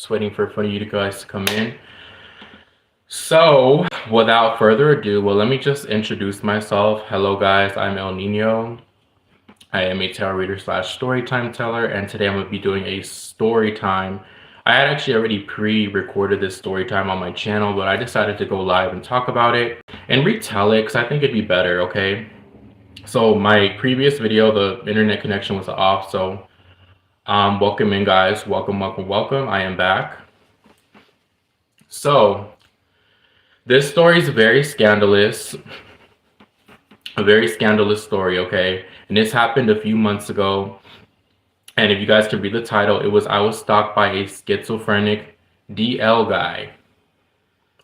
Just waiting for you guys to come in. So, without further ado, well, let me just introduce myself. Hello, guys. I'm El Nino. I am a tarot reader slash storytime teller, and today I'm going to be doing a story time. I had actually already pre-recorded this story time on my channel, but I decided to go live and talk about it and retell it because I think it'd be better, okay? So my previous video, the internet connection was off, so welcome in, guys. Welcome. I am back. So this story is very scandalous, a very scandalous story, okay? And this happened a few months ago. And if you guys can read the title, it was I was stalked by a schizophrenic DL guy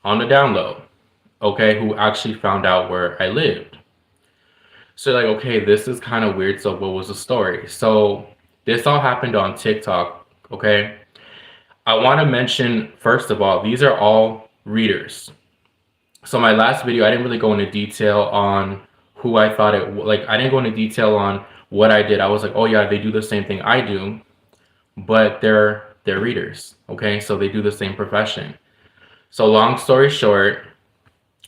on the down low, okay, who actually found out where I lived. So like, okay, this is kind of weird. So what was the story? So this all happened on TikTok, okay? I want to mention, first of all, these are all readers. So my last video, I didn't really go into detail on who I thought it, like, I didn't go into detail on what I did. I was like, oh yeah, they do the same thing I do, but they're readers, okay? So they do the same profession. So long story short,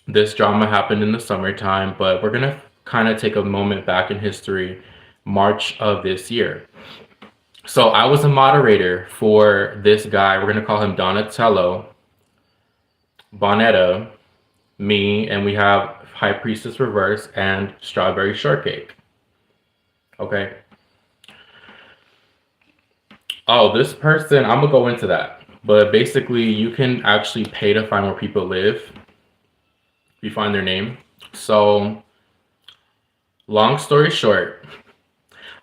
this drama happened in the summertime, but we're gonna kind of take a moment back in history, March of this year. So I was a moderator for this guy. We're gonna call him Donatello, Bonetta, me, and we have High Priestess Reverse and Strawberry Shortcake. Okay. Oh, this person, I'm gonna go into that. But basically, you can actually pay to find where people live if you find their name. So, long story short,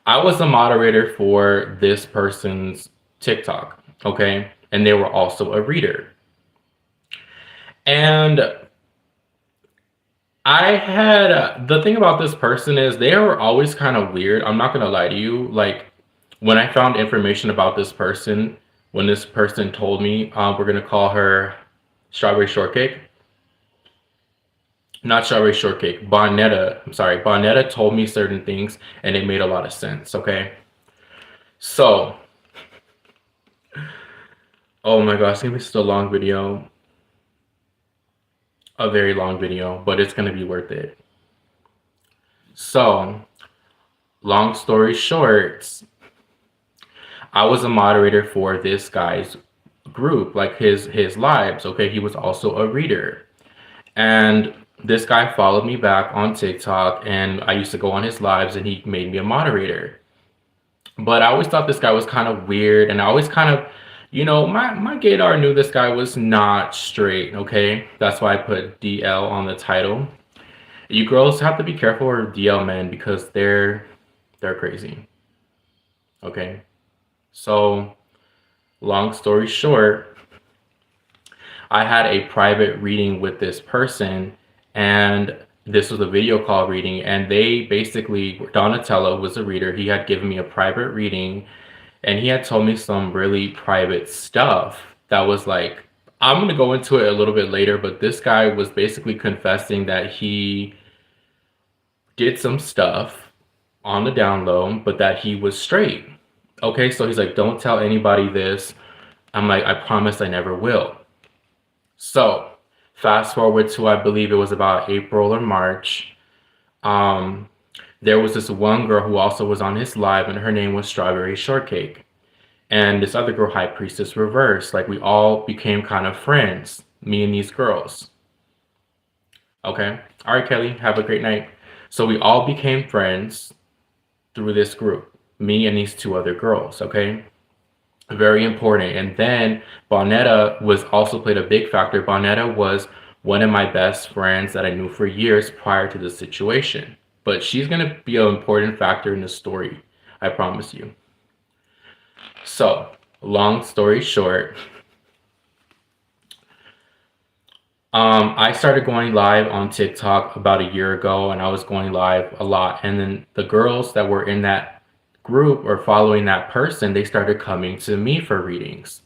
I was a moderator for this person's TikTok, okay? And they were also a reader. And I had, the thing about this person is they were always kind of weird. I'm not gonna lie to you. Like, when I found information about this person, when this person told me, we're gonna call her Strawberry Shortcake. Not Strawberry Shortcake, Bonetta. I'm sorry, Bonetta told me certain things and it made a lot of sense, okay? So, oh my gosh, it's gonna be such a long video. A very long video, but it's gonna be worth it. So, long story short, I was a moderator for this guy's group, like his lives, okay? He was also a reader. And this guy followed me back on TikTok, and I used to go on his lives, and he made me a moderator. But I always thought this guy was kind of weird, and I always kind of, you know, my gaydar knew this guy was not straight, okay? That's why I put DL on the title. You girls have to be careful with DL men because they're crazy, okay? So, long story short, I had a private reading with this person, and this was a video call reading, and they basically, Donatello was a reader. He had given me a private reading, and he had told me some really private stuff that was like, I'm going to go into it a little bit later, but this guy was basically confessing that he did some stuff on the down low, but that he was straight. Okay, so he's like, don't tell anybody this. I'm like, I promise I never will. So, fast forward to, I believe it was about April or March. There was this one girl who also was on his live, and her name was Strawberry Shortcake. And this other girl, High Priestess Reverse. Like, we all became kind of friends, me and these girls. Okay? All right, Kelly, have a great night. So we all became friends through this group, me and these two other girls, okay? Very important. And then Bonetta was also played a big factor. Bonetta was one of my best friends that I knew for years prior to this situation. But she's going to be an important factor in the story, I promise you. So, long story short, I started going live on TikTok about a year ago, and I was going live a lot. And then the girls that were in that group or following that person, they started coming to me for readings.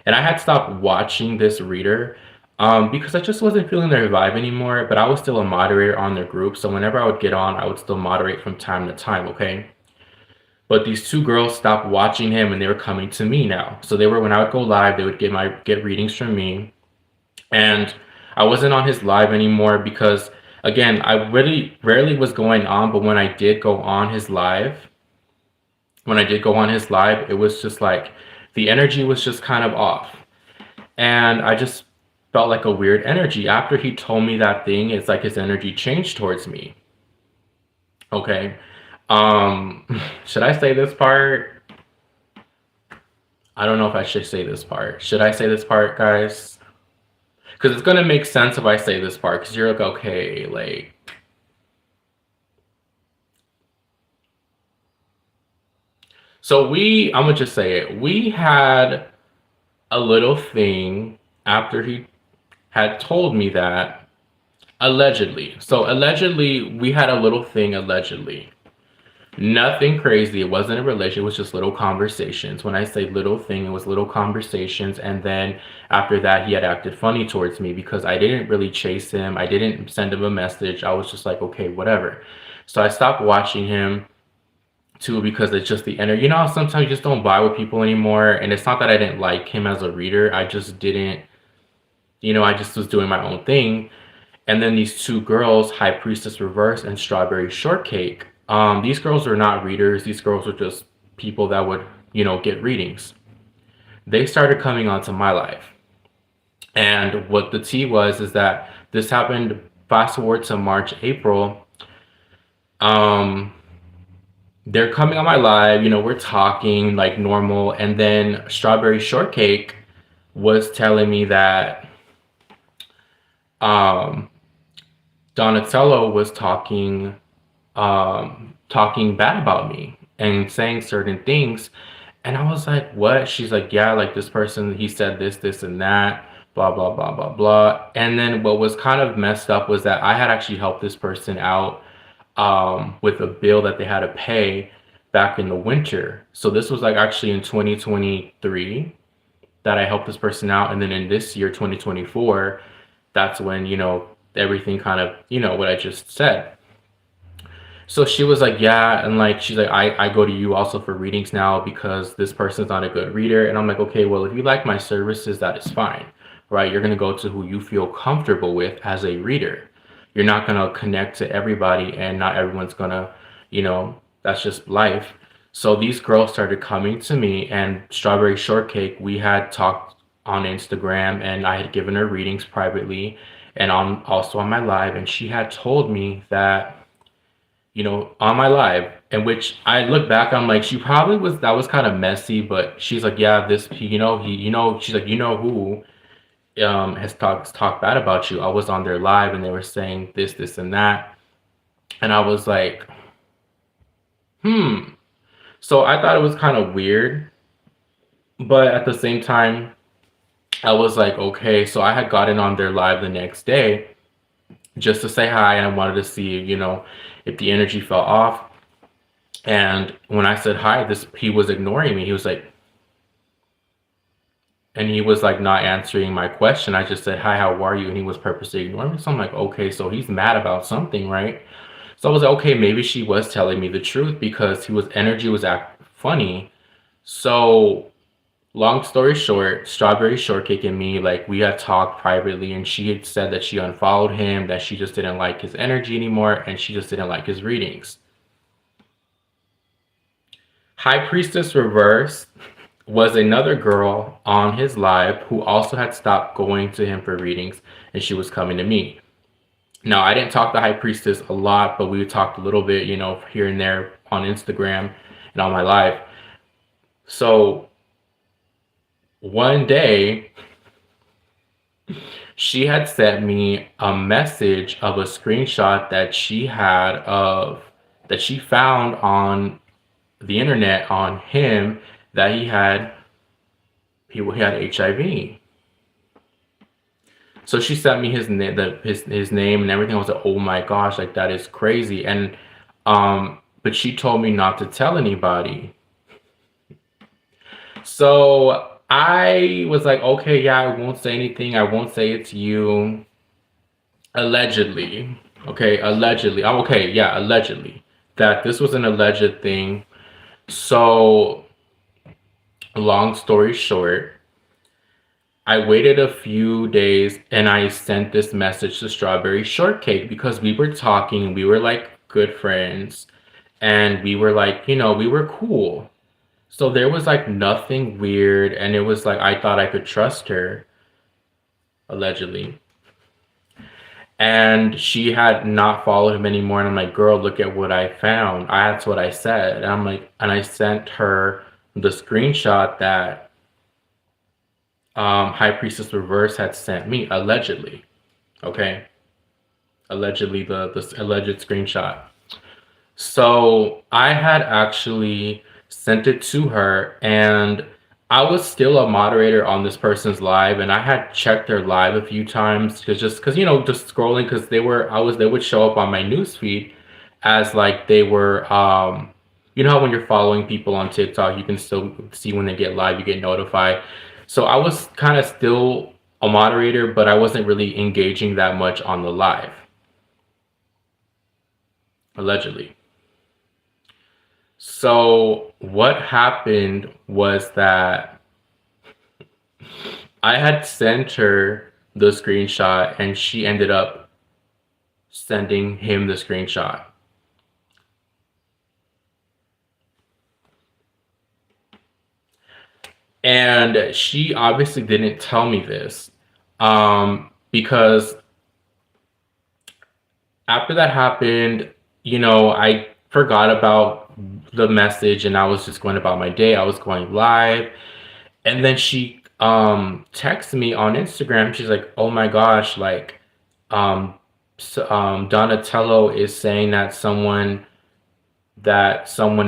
And I had stopped watching this reader because I just wasn't feeling their vibe anymore, but I was still a moderator on their group. So whenever I would get on, I would still moderate from time to time, okay? But these two girls stopped watching him and they were coming to me now. So they were, when I would go live, they would get readings from me. And I wasn't on his live anymore because, again, I really rarely was going on, but when I did go on his live, it was just like the energy was just kind of off. And I just felt like a weird energy. After he told me that thing, it's like his energy changed towards me. Okay. Um, should I say this part? I don't know if I should say this part. Should I say this part, guys? Because it's gonna make sense if I say this part. Because you're like, okay, like. So I'm gonna just say it. We had a little thing after he had told me that, allegedly. So allegedly, we had a little thing, allegedly. Nothing crazy. It wasn't a relation. It was just little conversations. When I say little thing, it was little conversations. And then after that, he had acted funny towards me because I didn't really chase him. I didn't send him a message. I was just like, okay, whatever. So I stopped watching him too because it's just the energy. You know, sometimes you just don't vibe with people anymore. And it's not that I didn't like him as a reader. I just didn't, I just was doing my own thing. And then these two girls, High Priestess Reverse and Strawberry Shortcake, these girls are not readers. These girls are just people that would, get readings. They started coming onto my life. And what the tea was is that this happened fast forward to March, April. They're coming on my live, we're talking like normal. And then Strawberry Shortcake was telling me that Donatello was talking bad about me and saying certain things. And I was like, what? She's like, yeah, like this person, he said this and that, blah, blah, blah, blah, blah. And then what was kind of messed up was that I had actually helped this person out with a bill that they had to pay back in the winter. So this was like actually in 2023 that I helped this person out. And then in this year, 2024, that's when, everything kind of, what I just said. So she was like, yeah. And like, she's like, I go to you also for readings now because this person's not a good reader. And I'm like, okay, well, if you like my services, that is fine, right? You're going to go to who you feel comfortable with as a reader. You're not going to connect to everybody and not everyone's going to, that's just life. So these girls started coming to me and Strawberry Shortcake, we had talked on Instagram and I had given her readings privately and also on my live. And she had told me that, on my live, in which I look back, I'm like, that was kind of messy, but she's like, yeah, this, she's like, who has talked bad about you. I was on their live and they were saying this and that. And I was like, So I thought it was kind of weird, but at the same time, I was like, okay. So I had gotten on their live the next day just to say hi, and I wanted to see, if the energy fell off. And when I said hi, he was ignoring me. He was like not answering my question. I just said, hi, how are you? And he was purposely ignoring me. So I'm like, okay, so he's mad about something, right? So I was like, okay, maybe she was telling me the truth because energy was acting funny. So long story short, Strawberry Shortcake and me, like we had talked privately and she had said that she unfollowed him, that she just didn't like his energy anymore and she just didn't like his readings. High Priestess Reverse was another girl on his live who also had stopped going to him for readings and she was coming to me. Now, I didn't talk to High Priestess a lot, but we talked a little bit, here and there on Instagram and on my live. So one day, she had sent me a message of a screenshot that she found on the internet on him that he had HIV. So she sent me his name and everything. I was like, oh my gosh, like that is crazy. And but she told me not to tell anybody. So I was like, okay, yeah, I won't say anything. I won't say it's you. Allegedly. Okay, allegedly. I'm okay, yeah, allegedly. That this was an alleged thing. So, long story short, I waited a few days and I sent this message to Strawberry Shortcake because we were talking, we were like good friends, and we were like, we were cool. So there was like nothing weird, and it was like I thought I could trust her, allegedly. And she had not followed him anymore. And I'm like, girl, look at what I found. That's what I said. And I'm like, and I sent her the screenshot that High Priestess Reverse had sent me, allegedly. Okay. Allegedly, the alleged screenshot. So I had actually sent it to her, and I was still a moderator on this person's live, and I had checked their live a few times because just scrolling because they would show up on my news feed as like they were you know how when you're following people on TikTok you can still see when they get live, you get notified. So I was kind of still a moderator, but I wasn't really engaging that much on the live, allegedly. So what happened was that I had sent her the screenshot and she ended up sending him the screenshot. And she obviously didn't tell me this because after that happened, I forgot about the message and I was just going about my day. I was going live. And then she texted me on Instagram. She's like, "Oh my gosh, like um Donatello is saying that someone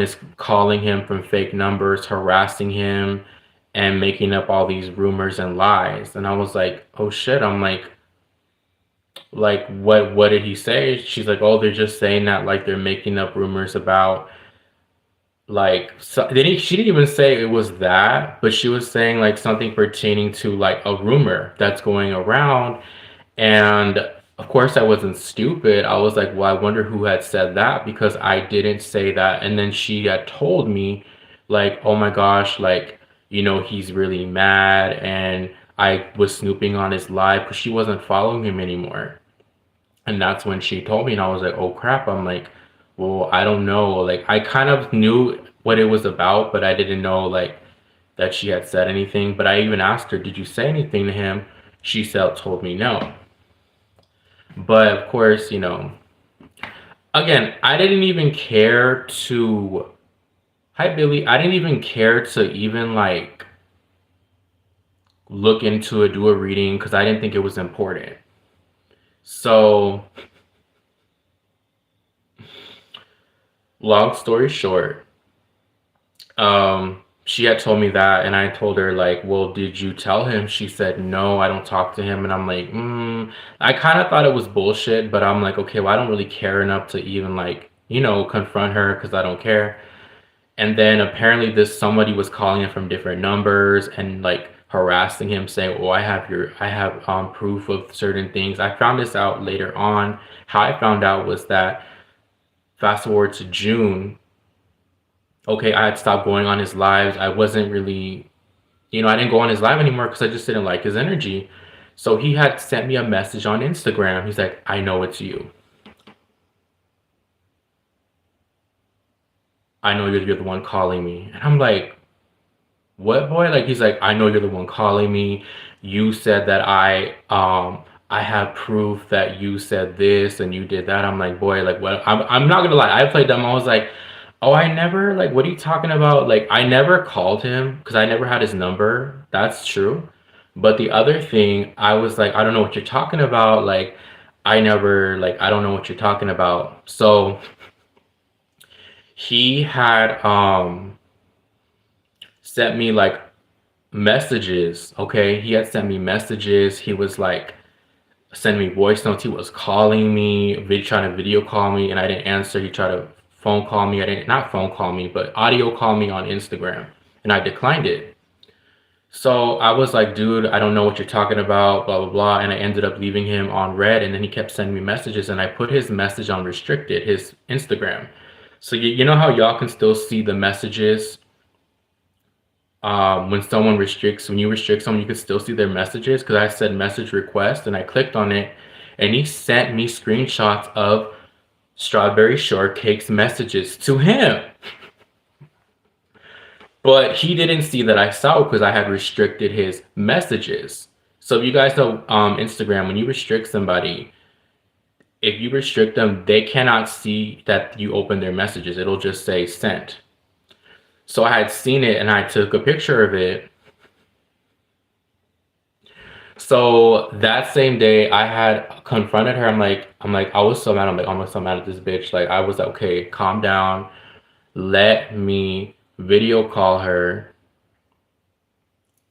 is calling him from fake numbers, harassing him and making up all these rumors and lies." And I was like, "Oh shit." I'm like what did he say? She's like, "Oh, they're just saying that like they're making up rumors about like so she didn't even say it was that, but she was saying like something pertaining to like a rumor that's going around." And of course I wasn't stupid. I was like, well, I wonder who had said that because I didn't say that. And then she had told me like, oh my gosh, like, he's really mad, and I was snooping on his live because she wasn't following him anymore. And that's when she told me, and I was like, oh crap. I'm like, well, I don't know. Like, I kind of knew what it was about, but I didn't know like that she had said anything. But I even asked her, did you say anything to him? She told me no. But of course, again, I didn't even care to, hi Billy, I didn't even care to even like look into it, do a reading, because I didn't think it was important. So, long story short, she had told me that, and I told her like, well, did you tell him? She said, no, I don't talk to him. And I'm like, I kind of thought it was bullshit, but I'm like, okay, well, I don't really care enough to even like, confront her because I don't care. And then apparently somebody was calling him from different numbers and like harassing him, saying, oh, I have proof of certain things. I found this out later on. How I found out was that, fast forward to June, okay, I had stopped going on his lives. I wasn't really, I didn't go on his live anymore because I just didn't like his energy. So he had sent me a message on Instagram. He's like, I know it's you. I know you're the one calling me. And I'm like, what, boy? Like, he's like, I know you're the one calling me. You said that I have proof that you said this and you did that. I'm like, boy, like, what? I'm not gonna lie. I played dumb. I was like, oh, I never, like, what are you talking about? Like, I never called him because I never had his number. That's true. But the other thing, I was like, I don't know what you're talking about. Like, I don't know what you're talking about. So he had sent me like messages. Okay, he had sent me messages. He was like sending me voice notes. He was calling me, trying to video call me, and I didn't answer. He tried to phone call me. I didn't, not phone call me, but audio call me on Instagram, and I declined it. So I was like, dude, I don't know what you're talking about, blah blah blah. And I ended up leaving him on red, and then he kept sending me messages, and I put his message on restricted, his Instagram. So you know how y'all can still see the messages when you restrict someone, you can still see their messages because I said message request and I clicked on it and he sent me screenshots of Strawberry Shortcake's messages to him. But he didn't see that I saw because I had restricted his messages. So if you guys know Instagram, when you restrict somebody, if you restrict them, they cannot see that you open their messages. It'll just say sent. So I had seen it and I took a picture of it. So that same day I had confronted her. I was so mad. I'm so mad at this bitch. Like I was like, okay, calm down. Let me video call her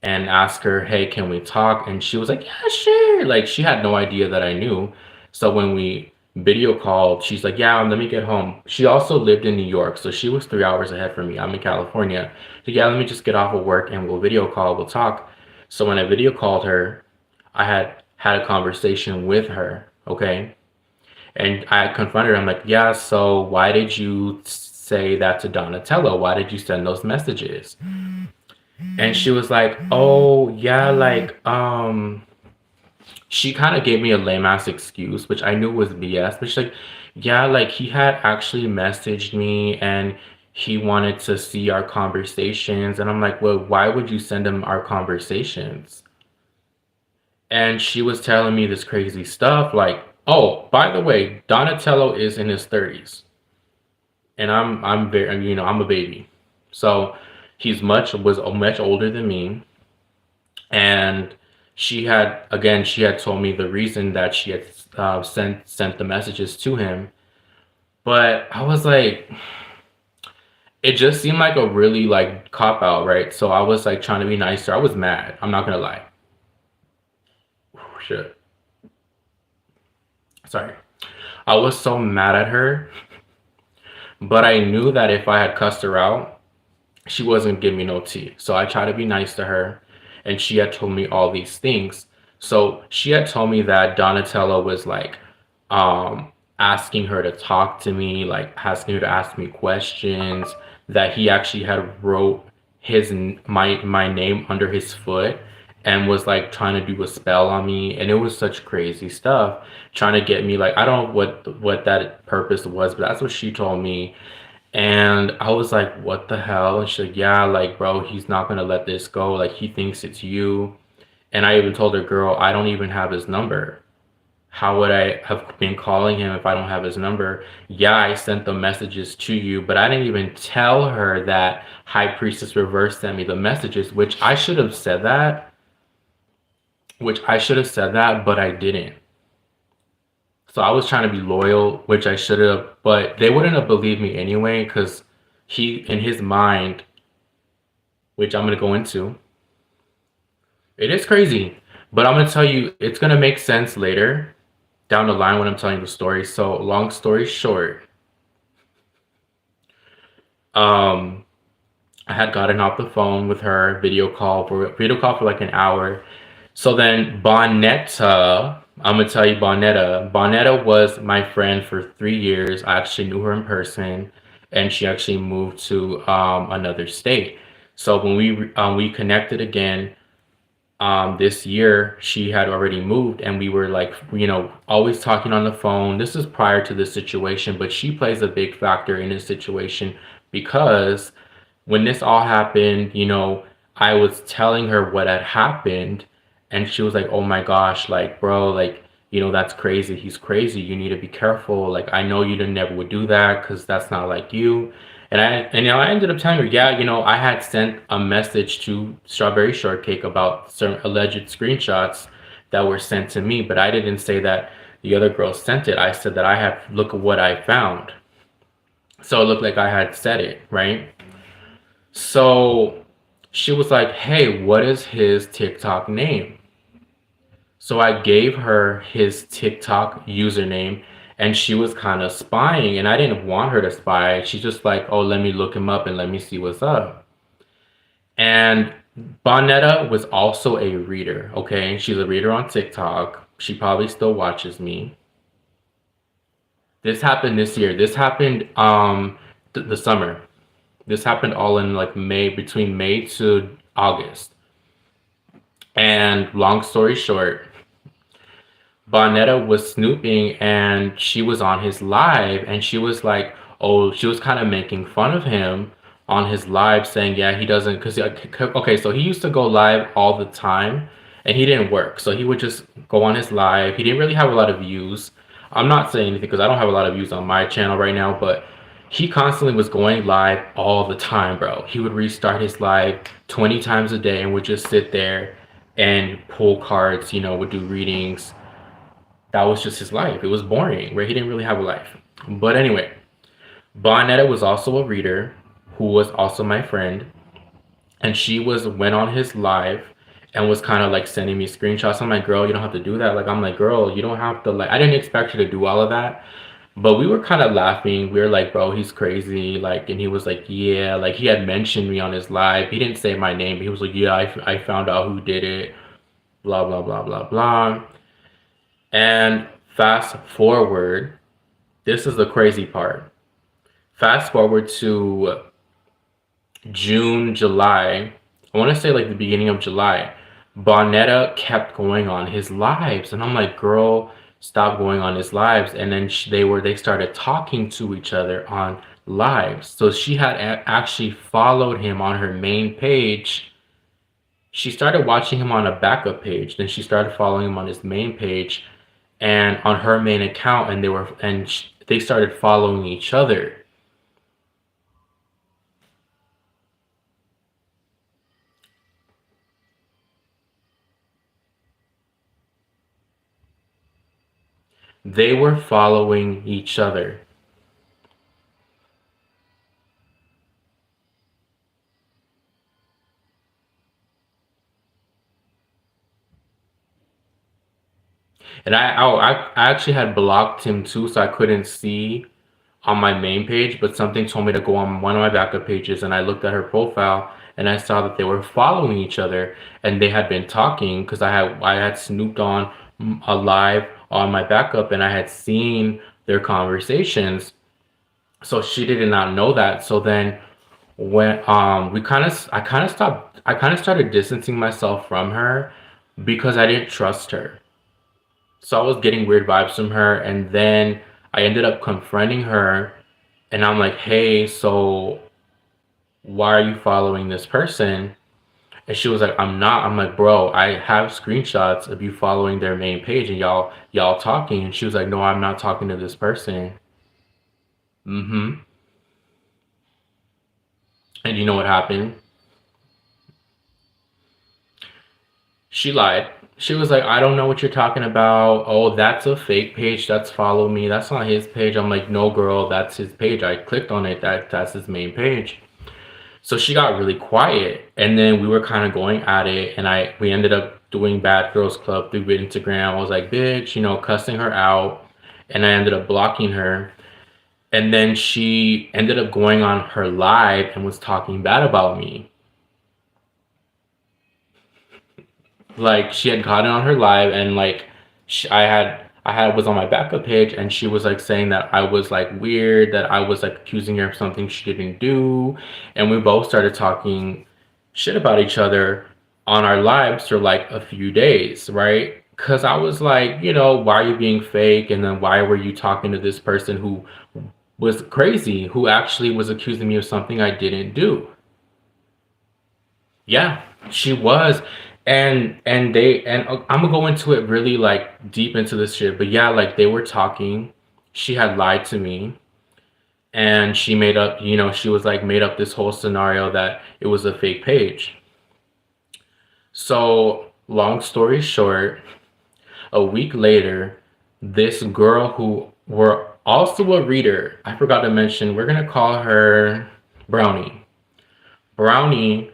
and ask her, hey, can we talk? And she was like, yeah, sure. Like she had no idea that I knew. So when we video called, she's like, yeah, let me get home. She also lived in New York, so she was 3 hours ahead from me. I'm in California. So yeah, let me just get off of work and we'll video call, we'll talk. So when I video called her, I had a conversation with her, okay? And I confronted her. I'm like, yeah, so why did you say that to Donatello? Why did you send those messages? And she was like, oh, yeah, she kind of gave me a lame ass excuse, which I knew was BS. But she's like, yeah, like he had actually messaged me and he wanted to see our conversations. And I'm like, well, why would you send him our conversations? And she was telling me this crazy stuff like, oh, by the way, Donatello is in his 30s. And I'm very, I'm a baby. So was much older than me. And she had told me the reason that she had sent the messages to him. But I was like, it just seemed like a really like cop out, right? So I was like trying to be nicer. I was mad. I'm not gonna lie. Shit. Sorry. I was so mad at her, but I knew that if I had cussed her out, she wasn't giving me no tea. So I tried to be nice to her, and she had told me all these things. So she had told me that Donatello was like asking her to talk to me, like asking her to ask me questions, that he actually had wrote my name under his foot and was like trying to do a spell on me, and it was such crazy stuff trying to get me like I don't know what that purpose was, but that's what she told me. And I was like, what the hell? And she's like, yeah, like, bro, he's not gonna let this go. Like, he thinks it's you. And I even told her, girl, I don't even have his number. How would I have been calling him if I don't have his number? Yeah, I sent the messages to you, but I didn't even tell her that High Priestess Reverse sent me the messages, which I should have said that. But I didn't. So I was trying to be loyal, which I should have, but they wouldn't have believed me anyway, because he, in his mind, which I'm going to go into, it is crazy, but I'm going to tell you, it's going to make sense later down the line when I'm telling you the story. So long story short, I had gotten off the phone with her, video call for like an hour. So then Bonetta, I'm gonna tell you Bonetta. Bonetta was my friend for 3 years. I actually knew her in person, and she actually moved to another state. So when we connected again this year, she had already moved, and we were like, always talking on the phone. This is prior to this situation, but she plays a big factor in this situation because when this all happened, I was telling her what had happened, and she was like, oh my gosh, like, bro, like, that's crazy. He's crazy. You need to be careful. Like, I know you never would do that because that's not like you. And I ended up telling her, yeah, I had sent a message to Strawberry Shortcake about certain alleged screenshots that were sent to me, but I didn't say that the other girl sent it. I said that look at what I found. So it looked like I had said it, right? So she was like, hey, what is his TikTok name? So I gave her his TikTok username, and she was kind of spying, and I didn't want her to spy. She's just like, oh, let me look him up and let me see what's up. And Bonetta was also a reader, okay? She's a reader on TikTok. She probably still watches me. This happened this year. This happened the summer. This happened all in like May, between May to August. And long story short, Bonetta was snooping and she was on his live and she was like, oh, she was kind of making fun of him on his live, saying, yeah, he doesn't, because, okay, so he used to go live all the time and he didn't work. So he would just go on his live. He didn't really have a lot of views. I'm not saying anything because I don't have a lot of views on my channel right now, but he constantly was going live all the time, bro. He would restart his live 20 times a day and would just sit there and pull cards, would do readings. That was just his life. It was boring, right? He didn't really have a life. But anyway, Bonetta was also a reader who was also my friend, and she went on his live and was kind of like sending me screenshots. I'm like, girl, you don't have to do that. Like, I'm like, girl, you don't have to, like, I didn't expect you to do all of that. But we were kind of laughing. We were like, bro, he's crazy. Like, and he was like, yeah, like he had mentioned me on his live. He didn't say my name, but he was like, yeah, I found out who did it. Blah, blah, blah, blah, blah. And fast forward, this is the crazy part. Fast forward to June, July. I want to say like the beginning of July. Bonetta kept going on his lives, and I'm like, girl, stop going on his lives. And then they started talking to each other on lives. So she had actually followed him on her main page. She started watching him on a backup page. Then she started following him on his main page and on her main account, and they started following each other. They were following each other. And I actually had blocked him too, so I couldn't see on my main page, but something told me to go on one of my backup pages, and I looked at her profile and I saw that they were following each other and they had been talking, because I had snooped on a live on my backup and I had seen their conversations. So she did not know that. So then when I kind of started distancing myself from her because I didn't trust her. So I was getting weird vibes from her, and then I ended up confronting her, and I'm like, hey, so why are you following this person? And she was like, I'm not. I'm like, bro, I have screenshots of you following their main page and y'all talking. And she was like, no, I'm not talking to this person. Mm-hmm. And you know what happened? She lied. She was like, I don't know what you're talking about. Oh, that's a fake page. That's follow me. That's not his page. I'm like, no, girl, that's his page. I clicked on it. That's his main page. So she got really quiet, and then we were kind of going at it, and we ended up doing Bad Girls Club through Instagram. I was like, bitch, cussing her out, and I ended up blocking her. And then she ended up going on her live and was talking bad about me. Like, she had gotten on her live, and like I had was on my backup page, and she was like saying that I was like weird, that I was like accusing her of something she didn't do, and we both started talking shit about each other on our lives for like a few days, right? Because I was like, why are you being fake? And then why were you talking to this person who was crazy, who actually was accusing me of something I didn't do? Yeah, she was. And I'm gonna go into it really like deep into this shit, but yeah, like they were talking. She had lied to me, and she made up, she was like made up this whole scenario that it was a fake page. So, long story short, a week later, this girl who were also a reader, I forgot to mention, we're gonna call her Brownie. Brownie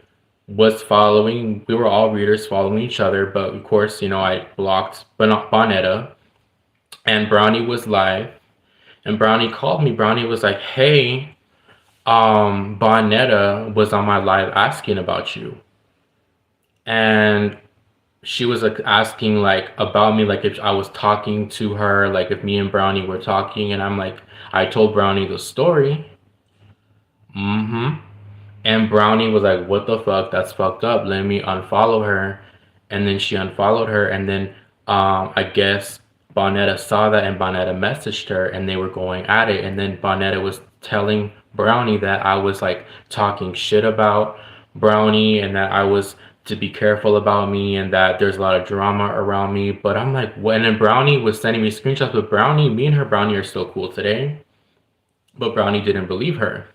was following, we were all readers following each other, but of course, I blocked Bonetta, and Brownie was live, and Brownie called me. Brownie was like, hey, Bonetta was on my live asking about you. And she was like asking like about me, like if I was talking to her, like if me and Brownie were talking, and I'm like, I told Brownie the story. Mm-hmm. And Brownie was like, "What the fuck? That's fucked up. Let me unfollow her." And then she unfollowed her, and then I guess Bonetta saw that, and Bonetta messaged her, and they were going at it. And then Bonetta was telling Brownie that I was like talking shit about Brownie, and that I was to be careful about me, and that there's a lot of drama around me. But I'm like, when and Brownie was sending me screenshots with Brownie, me and her Brownie are still cool today. But Brownie didn't believe her.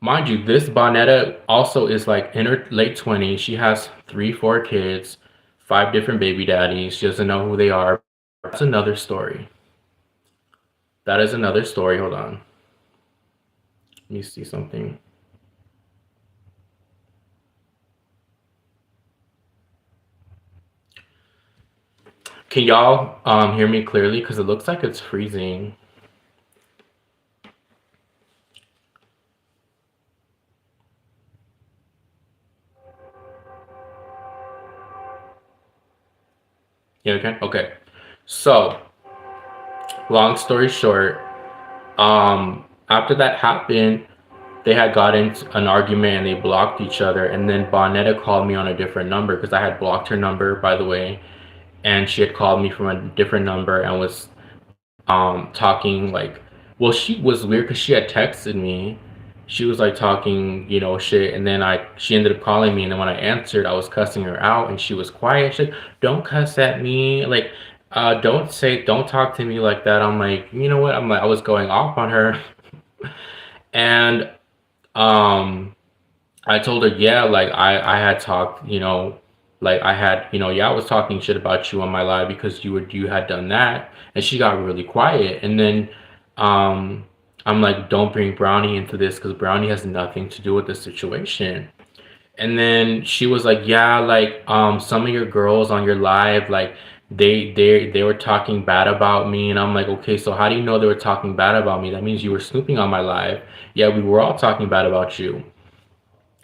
Mind you, this Bonetta also is like in her late 20s. She has three, four kids, five different baby daddies. She doesn't know who they are. That's another story. That is another story. Hold on. Let me see something. Can y'all hear me clearly? Because it looks like it's freezing. Yeah, okay. Okay. So, long story short, after that happened, they had got into an argument and they blocked each other. And then Bonetta called me on a different number because I had blocked her number, by the way. And she had called me from a different number and was talking like, well, she was weird because she had texted me. She was like talking, shit, and then I she ended up calling me, and then when I answered, I was cussing her out, and she was quiet. She's like, "Don't cuss at me, like, don't talk to me like that." I'm like, you know what? I'm like, I was going off on her, and um I told her, yeah, like I had talked, like I had, yeah, I was talking shit about you on my live because you had done that, and she got really quiet. And then um I'm like, don't bring Brownie into this because Brownie has nothing to do with the situation. And then she was like, yeah, like some of your girls on your live, like they were talking bad about me. And I'm like, okay, so how do you know they were talking bad about me? That means you were snooping on my live. Yeah, we were all talking bad about you,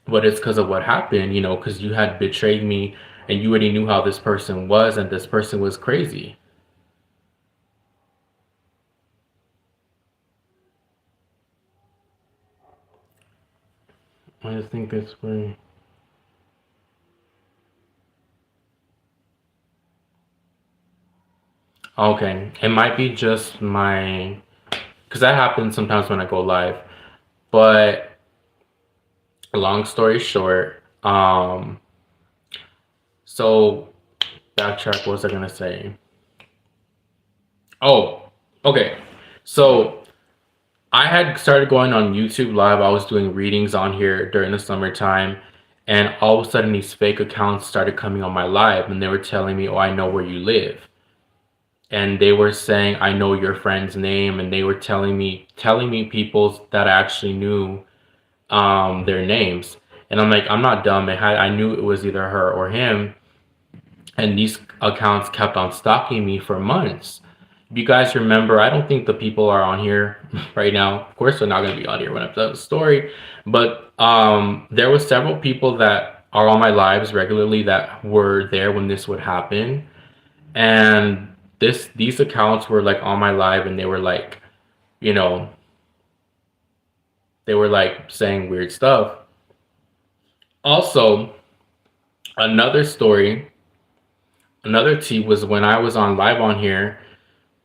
but it's because of what happened, because you had betrayed me, and you already knew how this person was, and this person was crazy. I just think it's very okay. It might be just my because that happens sometimes when I go live. But long story short, so backtrack. What was I gonna say? Oh, okay. So I had started going on YouTube Live. I was doing readings on here during the summertime, and all of a sudden, these fake accounts started coming on my live, and they were telling me, "Oh, I know where you live," and they were saying, "I know your friend's name," and they were telling me people that I actually knew their names, and I'm like, I'm not dumb. I knew it was either her or him, and these accounts kept on stalking me for months. If you guys remember, I don't think the people are on here right now. Of course, they're not going to be on here when I tell the story. But there were several people that are on my lives regularly that were there when this would happen, and these accounts were like on my live, and they were like, you know, they were like saying weird stuff. Also, another story, another tea was when I was on live on here.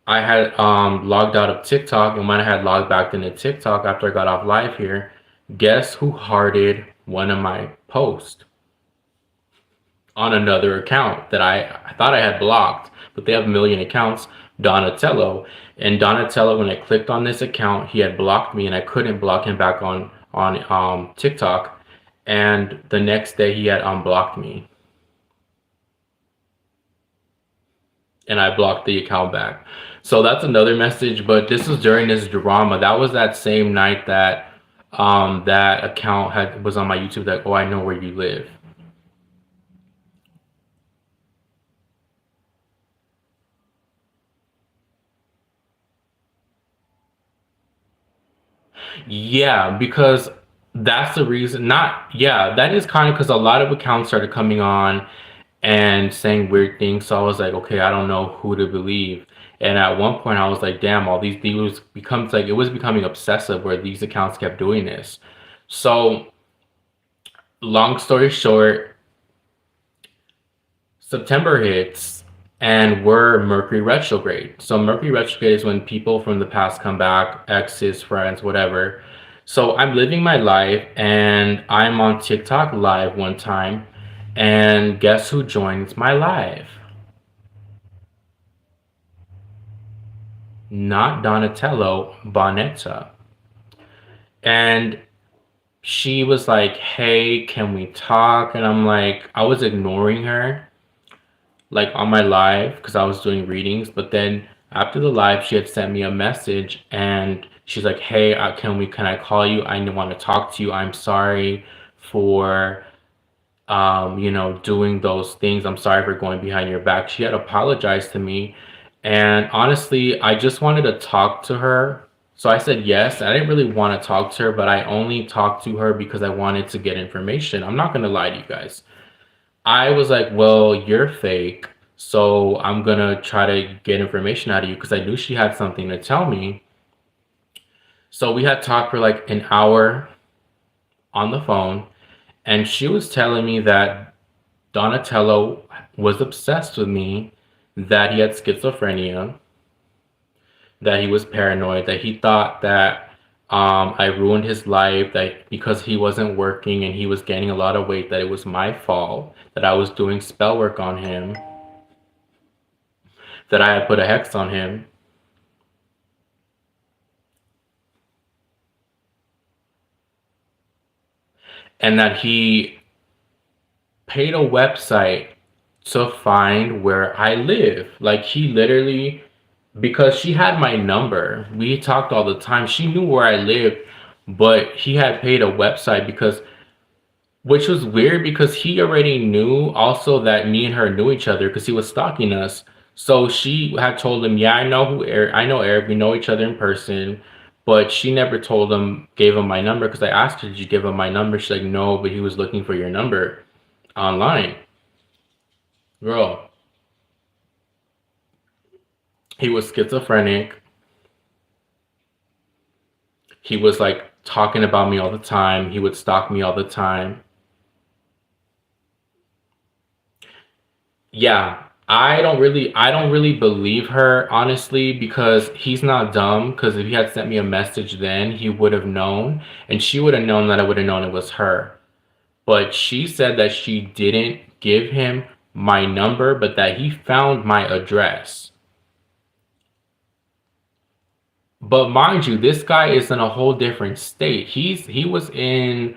I had logged out of TikTok, and when I had logged back into TikTok after I got off live here, guess who hearted one of my posts on another account that I thought I had blocked, but they have a million accounts, Donatello. And Donatello, when I clicked on this account, he had blocked me, and I couldn't block him back on TikTok. And the next day, he had unblocked me, and I blocked the account back. So that's another message. But this was during this drama. That was that same night that that account was on my YouTube. That, oh, I know where you live. Yeah, because that's the reason. Not yeah, that is kind of because a lot of accounts started coming on and saying weird things. So I was like, okay, I don't know who to believe. And at one point I was like, damn, all these was becomes like, it was becoming obsessive where these accounts kept doing this. So long story short, September hits and we're Mercury retrograde. So Mercury retrograde is when people from the past come back, exes, friends, whatever. So I'm living my life and I'm on TikTok live one time, and guess who joins my live? Not Donatello, Bonetta. And she was like, hey, can we talk? And I'm like, I was ignoring her like on my live because I was doing readings. But then after the live, she had sent me a message and she's like, hey, can I call you? I want to talk to you. I'm sorry for doing those things. I'm sorry for going behind your back. She had apologized to me. And honestly, I just wanted to talk to her. So I said yes. I didn't really want to talk to her, but I only talked to her because I wanted to get information. I'm not going to lie to you guys. I was like, well, you're fake. So I'm going to try to get information out of you because I knew she had something to tell me. So we had talked for like an hour on the phone. And she was telling me that Donatello was obsessed with me, that he had schizophrenia, that he was paranoid, that he thought that I ruined his life, that because he wasn't working and he was gaining a lot of weight, that it was my fault, that I was doing spell work on him, that I had put a hex on him. And that he paid a website to find where I live. Like he literally, because she had my number, we talked all the time. She knew where I lived, but he had paid a website because, which was weird because he already knew also that me and her knew each other because he was stalking us. So she had told him, yeah, I know who Eric, I know Eric, we know each other in person. But she never told him, gave him my number because I asked her, did you give him my number? She's like, no, but he was looking for your number online. Girl, he was schizophrenic. He was like talking about me all the time. He would stalk me all the time. Yeah, I don't really believe her honestly because he's not dumb. Because if he had sent me a message then, he would have known, and she would have known that I would have known it was her. But she said that she didn't give him my number, but that he found my address. But mind you, this guy is in a whole different state. He was in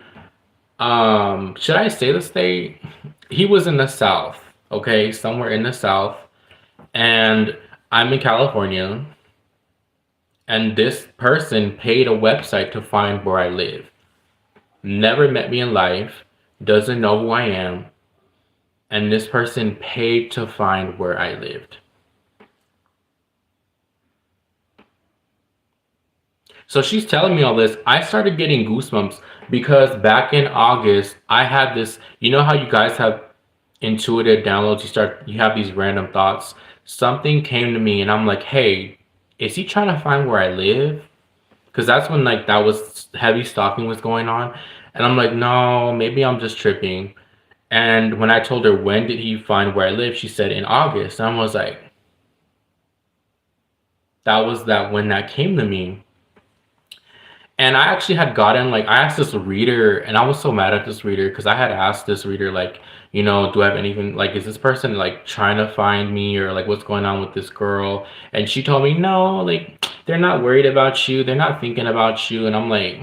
should I say the state? He was in the South, okay, somewhere in the South, and I'm in California, and this person paid a website to find where I live. Never met me in life, doesn't know who I am, and this person paid to find where I lived. So she's telling me all this. I started getting goosebumps because back in August, I had this, you know how you guys have intuitive downloads, you have these random thoughts. Something came to me and I'm like, hey, is he trying to find where I live? Because that's when like that was heavy stalking was going on. And I'm like, no, maybe I'm just tripping. And when I told her when did he find where I live, she said in August. And I was like, that was that when that came to me. And I actually had gotten like I asked this reader, and I was so mad at this reader because I had asked this reader like, do I have anything like is this person like trying to find me or like what's going on with this girl? And she told me no, like they're not worried about you, they're not thinking about you, and I'm like,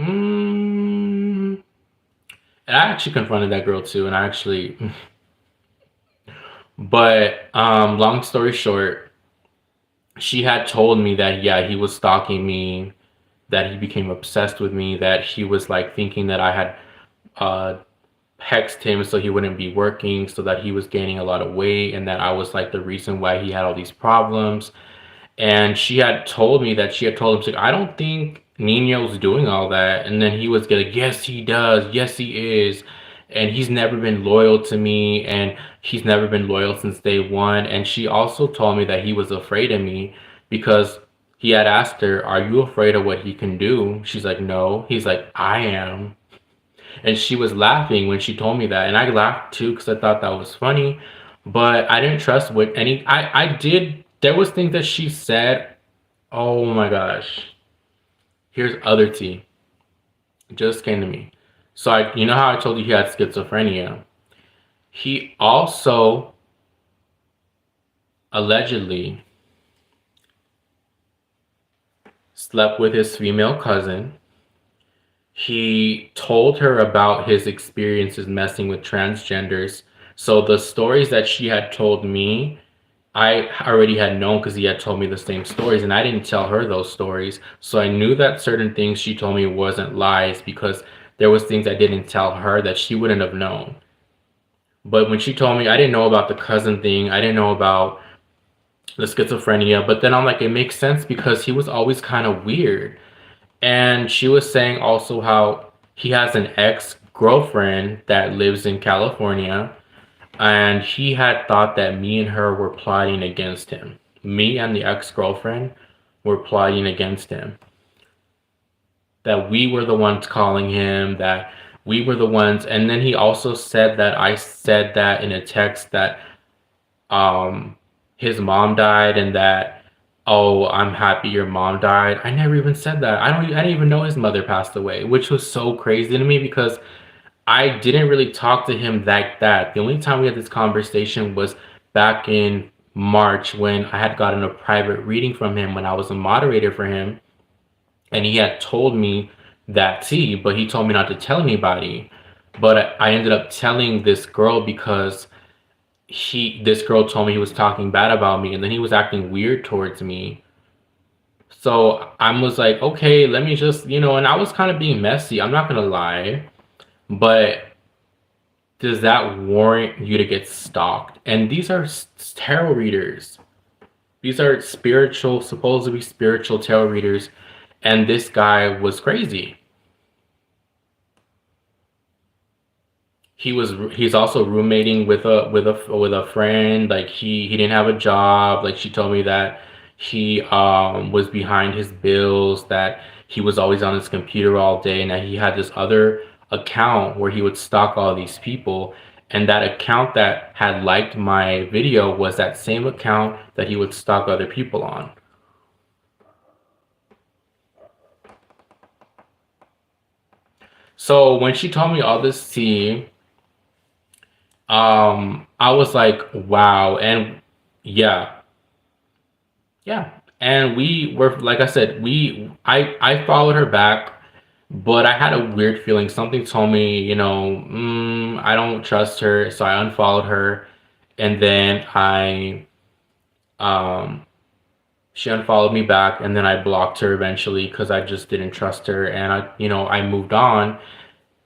And I actually confronted that girl too, and I actually, but long story short, she had told me that yeah, he was stalking me, that he became obsessed with me, that he was like thinking that I had uh hexed him so he wouldn't be working, so that he was gaining a lot of weight, and that I was like the reason why he had all these problems. And she had told me that she had told him, she's like, I don't think Nino's doing all that. And then he was like, yes, he does. Yes, he is. And he's never been loyal to me. And he's never been loyal since day one. And she also told me that he was afraid of me because he had asked her, "Are you afraid of what he can do?" She's like, "No." He's like, "I am." And she was laughing when she told me that, and I laughed too because I thought that was funny. But I didn't trust what any. I did. There was things that she said. Oh my gosh. Here's other tea. It just came to me. So you know how I told you he had schizophrenia. He also allegedly slept with his female cousin. He told her about his experiences messing with transgenders. So the stories that she had told me, I already had known because he had told me the same stories, and I didn't tell her those stories. So I knew that certain things she told me wasn't lies because there was things I didn't tell her that she wouldn't have known. But when she told me, I didn't know about the cousin thing. I didn't know about the schizophrenia. But then I'm like, it makes sense because he was always kind of weird. And she was saying also how he has an ex-girlfriend that lives in California, and he had thought that me and her were plotting against him. Me and the ex-girlfriend were plotting against him. That we were the ones calling him, that we were the ones. And then he also said that I said that in a text that um his mom died and that, oh, I'm happy your mom died. I never even said that. I didn't even know his mother passed away, which was so crazy to me because I didn't really talk to him like that. The only time we had this conversation was back in March when I had gotten a private reading from him when I was a moderator for him, and he had told me that tea, but he told me not to tell anybody. But I ended up telling this girl because this girl told me he was talking bad about me, and then he was acting weird towards me. So I was like, okay, let me just, and I was kind of being messy. I'm not gonna lie, but does that warrant you to get stalked? And these are tarot readers. These are spiritual, supposed to be spiritual tarot readers, and this guy was crazy. He's also roommating with a friend. Like he didn't have a job. Like she told me that he was behind his bills, that he was always on his computer all day, and that he had this other account where he would stalk all these people. And that account that had liked my video was that same account that he would stalk other people on. So when she told me all this tea, I was like, wow. And yeah, yeah. And we were, like I said, I followed her back, but I had a weird feeling. Something told me, I don't trust her, so I unfollowed her. And then um she unfollowed me back, and then I blocked her eventually because I just didn't trust her, and I moved on.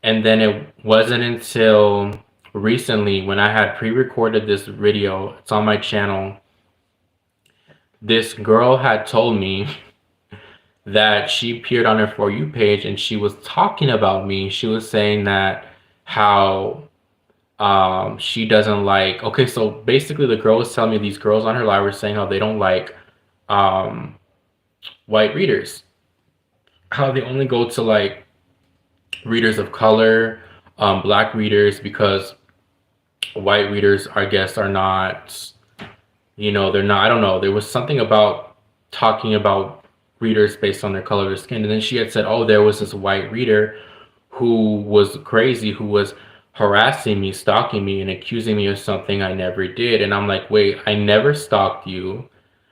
And then it wasn't until recently when I had pre-recorded this video, it's on my channel, this girl had told me that she appeared on her For You page and she was talking about me. She was saying that how she doesn't like, okay, so basically the girl was telling me these girls on her live were saying how they don't like um white readers, how they only go to like readers of color, black readers, because white readers, I guess, are not, they're not, I don't know. There was something about talking about readers based on their color of their skin. And then she had said, oh, there was this white reader who was crazy, who was harassing me, stalking me, and accusing me of something I never did. And I'm like, wait, I never stalked you.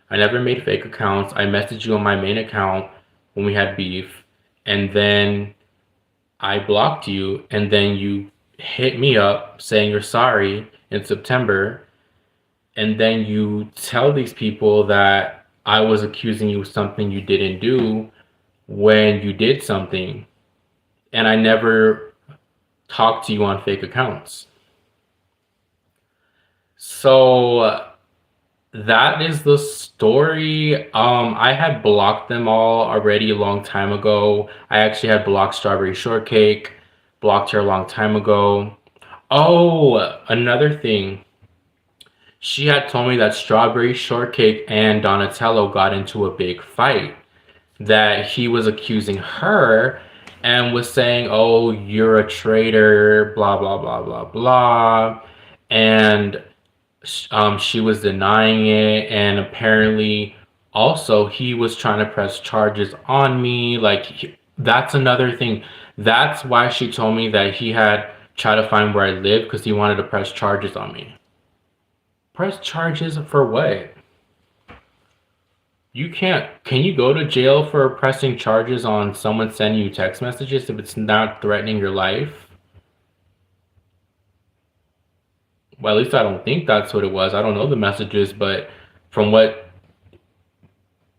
I never made fake accounts. I messaged you on my main account when we had beef. And then I blocked you, and then you hit me up saying you're sorry in September, and then you tell these people that I was accusing you of something you didn't do when you did something, and I never talked to you on fake accounts. So that is the story. I had blocked them all already a long time ago. I actually had blocked Strawberry Shortcake, blocked her a long time ago. Oh, another thing. She had told me that Strawberry Shortcake and Donatello got into a big fight, that he was accusing her and was saying, "Oh, you're a traitor, blah blah blah blah blah," and she was denying it, and apparently also he was trying to press charges on me. Like that's another thing. That's why she told me that he had tried to find where I live because he wanted to press charges on me. Press charges for what? You can't. Can you go to jail for pressing charges on someone sending you text messages if it's not threatening your life? Well, at least I don't think that's what it was. I don't know the messages, but from what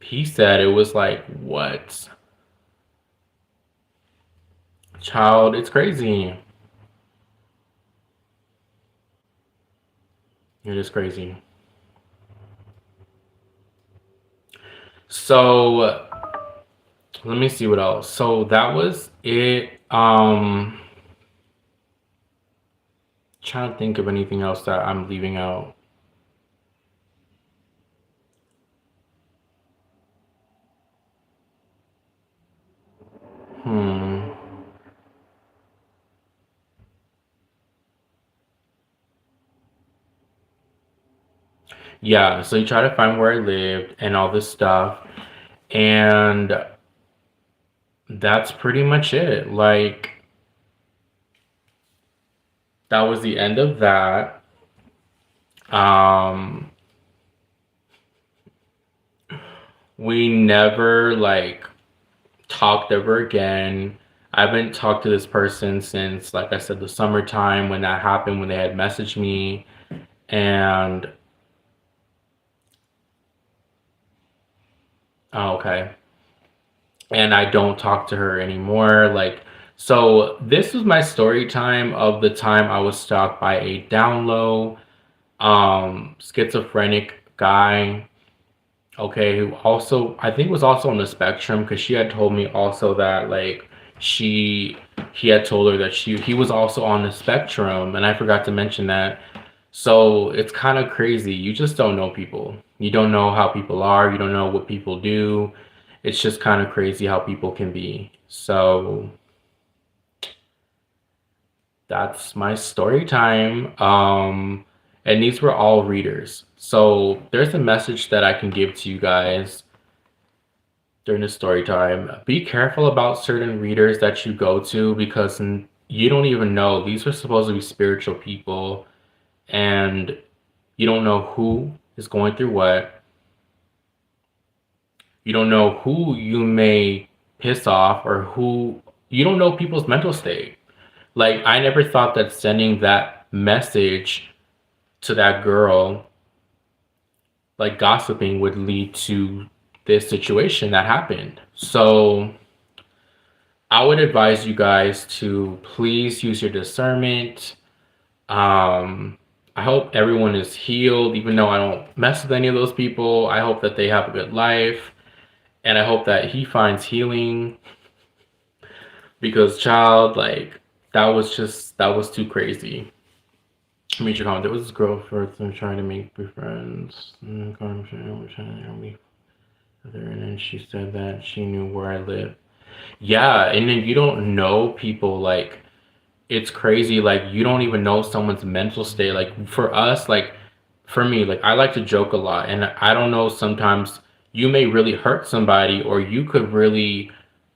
he said, it was like, what? Child, it's crazy. It is crazy. So let me see what else. So that was it. Trying to think of anything else that I'm leaving out. Hmm. Yeah, so you try to find where I lived and all this stuff. And that's pretty much it. Like, that was the end of that. Um, we never like talked ever again. I haven't talked to this person since, like I said, the summertime when that happened, when they had messaged me. And oh, okay. And I don't talk to her anymore. Like, so this was my story time of the time I was stalked by a down low, schizophrenic guy. Okay, who also I think was also on the spectrum because she had told me also that like she he had told her that he was also on the spectrum, and I forgot to mention that. So it's kind of crazy. You just don't know people. You don't know how people are. You don't know what people do. It's just kind of crazy how people can be. So that's my story time. And these were all readers. So there's a message that I can give to you guys during the story time. Be careful about certain readers that you go to because you don't even know. These are supposed to be spiritual people, and you don't know who is going through what. You don't know who you may piss off or who you don't know people's mental state. Like, I never thought that sending that message to that girl, like gossiping, would lead to this situation that happened. So I would advise you guys to please use your discernment. Um, I hope everyone is healed, even though I don't mess with any of those people. I hope that they have a good life, and I hope that he finds healing because, child, like, that was too crazy. Meet your comment. There was this girl first and trying to make me friends. And then she said that she knew where I live. Yeah, and then you don't know people, like it's crazy, like you don't even know someone's mental state. Like for us, like for me, like I like to joke a lot, and I don't know, sometimes you may really hurt somebody, or you could really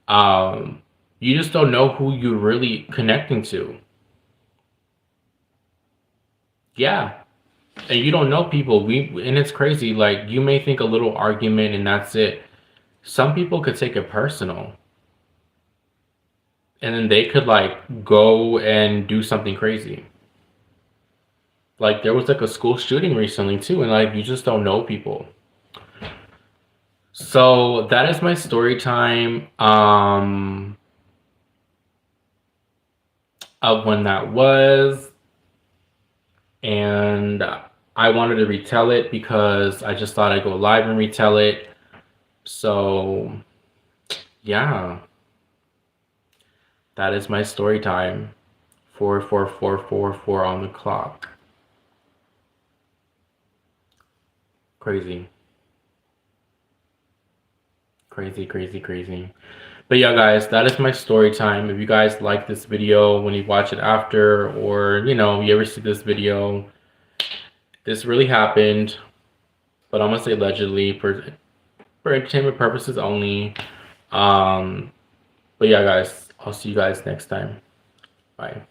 um you just don't know who you're really connecting to. Yeah. And you don't know people. We and it's crazy, like you may think a little argument and that's it. Some people could take it personal, and then they could like go and do something crazy. Like there was like a school shooting recently too, and like you just don't know people. So that is my story time of when that was, and I wanted to retell it because I just thought I'd go live and retell it. So yeah, that is my story time. 44444 on the clock. Crazy. Crazy, crazy, crazy. But yeah, guys, that is my story time. If you guys like this video when you watch it after, or you know, you ever see this video, this really happened. But I'm gonna say allegedly for entertainment purposes only. But yeah, guys, I'll see you guys next time. Bye.